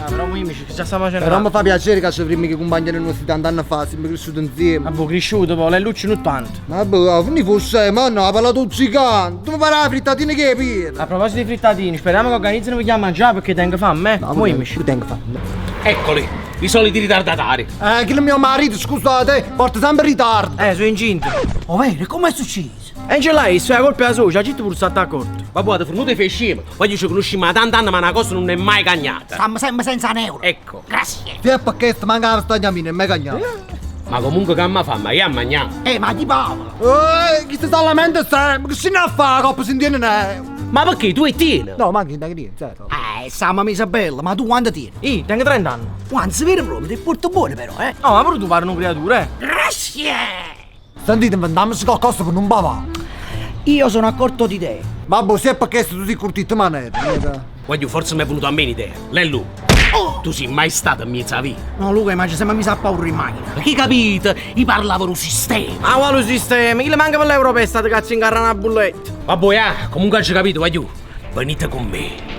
però voi amici, che già stiamo facendo? Però mi fa piacere che c'è prima che compagni nostri tanti anni fa, siamo cresciuti insieme. Vabbè, cresciuto poi, lei Lucci non tanto. Vabbè, finì fosse, ma no, ha parlato zicano. Tu mi pare la frittatina che è piena. A proposito di frittatini, speriamo che organizzino per mangiare perché tengo fame, No, Voi io amici. tengo fame. Eccoli, i soliti ritardatari. Che il mio marito, scusate, porta sempre in ritardo. Sono incinto. Oh, vero, come è successo? E ce l'hai, se la colpa è la sua, ci pure stato accorto. Vabbè, fornuto e fescimo. Poi ci conosciamo da tanti anni, ma una cosa non è mai cagnata. Stiamo sempre senza un euro. Ecco. Grazie. Sì, perché sta mancando sta gnamina, è mega gnamina. Ma comunque che mi fa, ma che a mangiare? Ma di Paolo. Chi si sta lamentando sempre? Che si ne fa, coppa si intende ne? Ma perché tu e tieni? No, ma che niente, certo. Stiamo a Isabella, ma tu quanto tieni? Tengo 30 anni. Quanto vero proprio, ti porto buone però, No, ma pure tu pare una creatura, Grazie. Sentite, inventiamoci qualcosa per non bavare. Io sono accorto di te. Vabbè, se è perché tu sei curtito manera. Voglio, forse mi è venuta a me un'idea. Lellu, tu sei mai stato in mezzo a via? No, Luca, ma ci siamo messi a paura in macchina. Perché capite? I parlavano un sistema. Ma quale sistema? Chi le manca per l'euro per state cazzo incarrare una bulletta? Vabbè, comunque hai capito, voglio. Venite con me.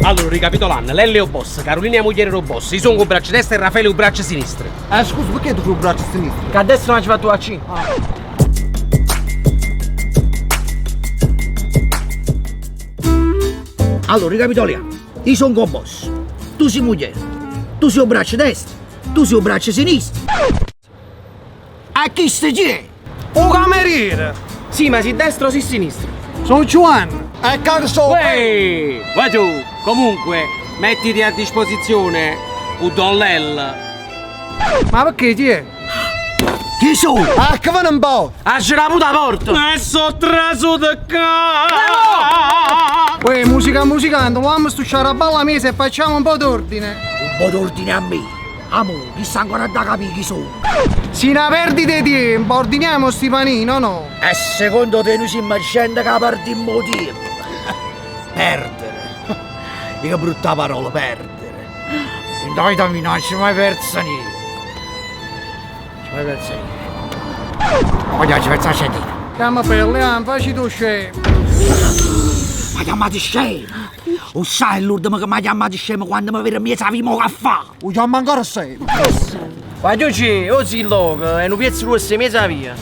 Allora, ricapitolando, Lelle è il boss, Carolina è moglie era il boss, io sono con il braccio destro e Raffaele con il braccio sinistro. Scusa, perché tu con il braccio sinistro? Che adesso non ci fa tu a C. Allora, ricapitoliamo. Io sono con boss. Tu sei moglie. Tu sei il braccio destro. Tu sei il braccio sinistro. A chi stai c'è? Un cameriere! Sì, ma si destro o si sinistro? Sono Giovanni! E cazzo! Ehi, voglio, comunque, mettiti a disposizione un Don Lell. Ma perché ti è? Chi sono? Che va un po'! Asci la puta porta! E so traso da ca. Uè, musicando, vamo a stucciare a balla mese e facciamo un po' d'ordine. Un po' d'ordine a me. Amo, chissà ancora da capire chi sono. Si una perdita di tempo, ordiniamo sti panini, no? E secondo te noi siamo gente che perdimmo tempo? Perdere. E che brutta parola, perdere. Dai, dammi, non ci mai perso niente. Ci mai perso niente. Voglio ci perso niente. Chiama per facci tu scemo. Ma chiamate scemo? O sai l'ultimo che mi ha chiamato scemo quando mi vede miezza vimo caffè? Lo chiama ancora scemo. Vai c'è, o si logo, e un pezzo rosso mezza via.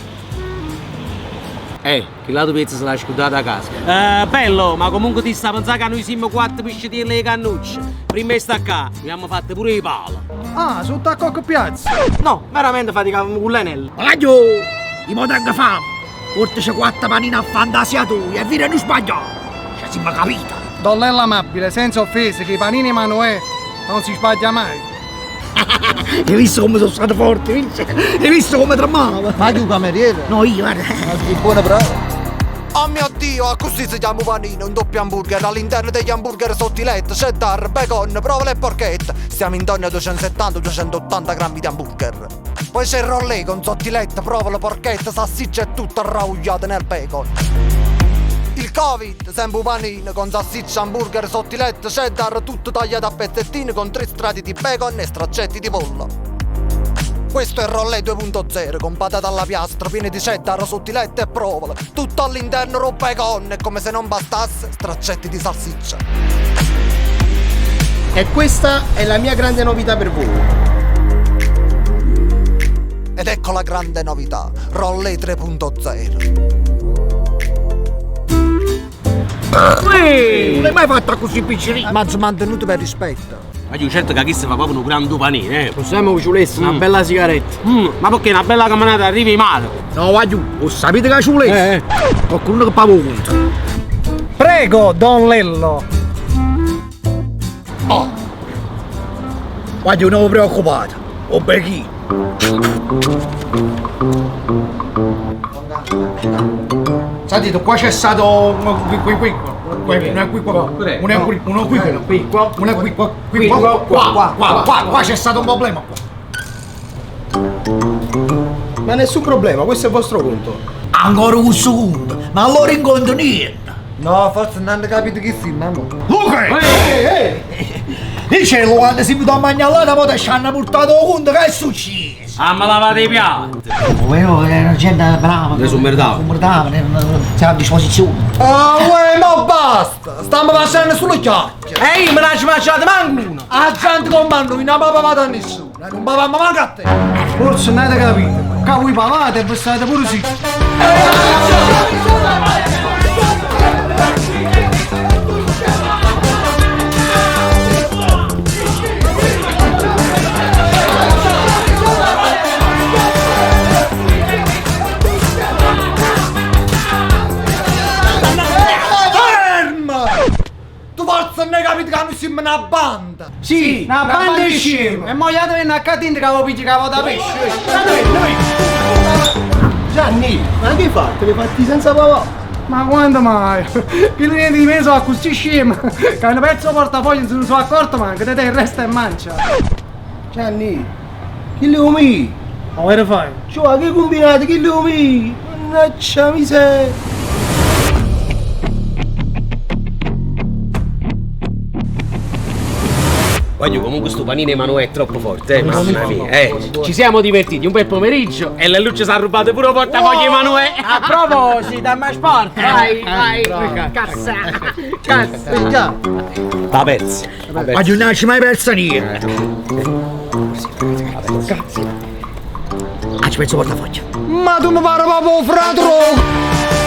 Che lato pezzo se l'ha scudata a casa. Bello, ma comunque ti sta pensando che noi siamo 4 piscitelli e cannucce. Prima di sta qua, abbiamo fatto pure i pala. Ah, sotto a cocco piazza. No, veramente faticavamo con l'anello. Voglio! I modelli fame! Portaci 4 panini a fantasia tua e vire non sbagliare! Ci siamo capita! Dollella amabile, senza offese, che i panini Emanuele non si sbaglia mai. Hai visto come sono stato forte? Hai visto come tremava? Ma tu cameriere? No, io guarda. Ma di buona prova. Oh mio Dio, così si chiama un panino, un doppio hamburger. All'interno degli hamburger sottilette, cheddar, bacon, provole e porchetta. Siamo intorno a 270-280 grammi di hamburger. Poi c'è il rollè con sottilette, provole, porchetta, salsiccia e tutto arraugliato nel bacon. Il Covid, sempre un panino con salsiccia, hamburger, sottilette, cheddar, tutto tagliato a pezzettini con 3 strati di bacon e straccetti di pollo. Questo è il rollè 2.0 con patate alla piastra, piene di cheddar, sottilette e provole. Tutto all'interno roba bacon e come se non bastasse, straccetti di salsiccia. E questa è la mia grande novità per voi. Ed ecco la grande novità, rollè 3.0. Non l'hai mai fatta così piccolina? Ma ci mantenuto per rispetto. Ma io certo che chi si fa proprio un grande panino, Possiamo ciulesse, una bella sigaretta. Ma perché una bella camminata arrivi male? No, voglio, lo sapete che ci volete? Qualcuno che paga conto. Prego, Don Lello. Voglio, non vi preoccupate. Ho becchi. Sentite, qua c'è stato uno qui, qua, c'è stato un problema qua. Ma nessun problema, questo è il vostro conto. Ancora un secondo, ma allora in conto niente. No, forse non hanno capito chi si, mamma. Luca! Il cielo quando si venuto a mangiare là, poi ci hanno portato conto che è successo. Ah, ma lavate i piatti. Era gente brava. Ne sono merdato. Siamo a disposizione. Ah, uè, ma basta! Stiamo facendo solo chiacchiere. Ehi, me ne ci mangiate manco uno! La gente comando, non papavate a nessuno. Non papavamo manco a te. Forse non avete capito, che voi pavate e state pure zitti. Ferma! Tu forse non hai capito che noi siamo una banda. Sì, una banda insieme. E mo io vengo a catente che avevo piccicato da pesce. Gianni, ma che fai? Te li fatti senza papà? Ma quando mai? Che li di me sono così scema che hanno perso il portafoglio non se ne sono accorto manco, te il resto è mancia. Gianni, chi li umi? Ma che fai? Cioè, che combinate, chi li umi? Mannaggia miseria. Voglio comunque sto panino Emanuele è troppo forte, mamma mia. Ci siamo divertiti un bel pomeriggio e la luce si è rubato pure il portafoglio Emanuele. A proposito, a mai sport. Vai. Cazza. Già. La persa. Ma non ci mai persa niente. Ah, ci penso portafoglio. Ma tu mi pare proprio fratello.